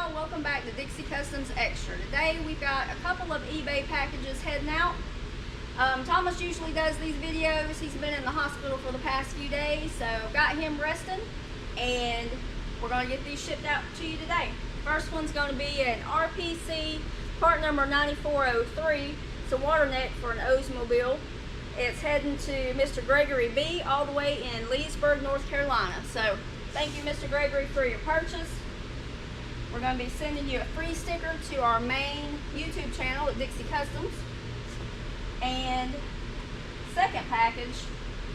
y'all, welcome back to Dixie Customs Extra. Today we've got a couple of eBay packages heading out. Thomas usually does these videos. He's been in the hospital for the past few days, so got him resting and we're going to get these shipped out to you today. First one's going to be an RPC part number 9403. It's a water neck for an Oldsmobile. It's heading to Mr. Gregory B all the way in Leesburg, North Carolina. So thank you, Mr. Gregory, for your purchase. We're going to be sending you a free sticker to our main YouTube channel at Dixie Customs. And second package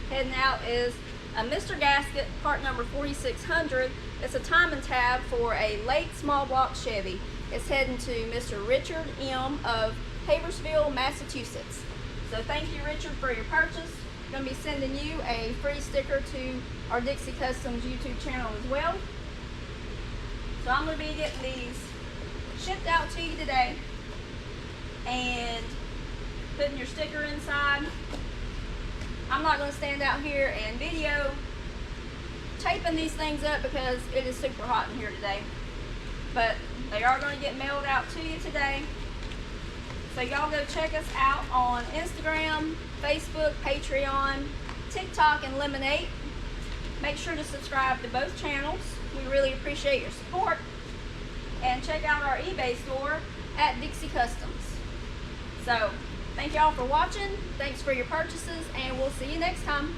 heading out is a Mr. Gasket part number 4600. It's a time and tab for a late small block Chevy. It's heading to Mr. Richard M of Haversville, Massachusetts. So thank you, Richard, for your purchase. I'm going to be sending you a free sticker to our Dixie Customs YouTube channel as well. So I'm going to be getting these shipped out to you today and putting your sticker inside. I'm not going to stand out here and video taping these things up because it is super hot in here today. But they are going to get mailed out to you today. So y'all go check us out on Instagram, Facebook, Patreon, TikTok, and Lemonade. Make sure to subscribe to both channels. We really appreciate your support. And check out our eBay store at Dixie Customs. So thank y'all for watching. Thanks for your purchases, and we'll see you next time.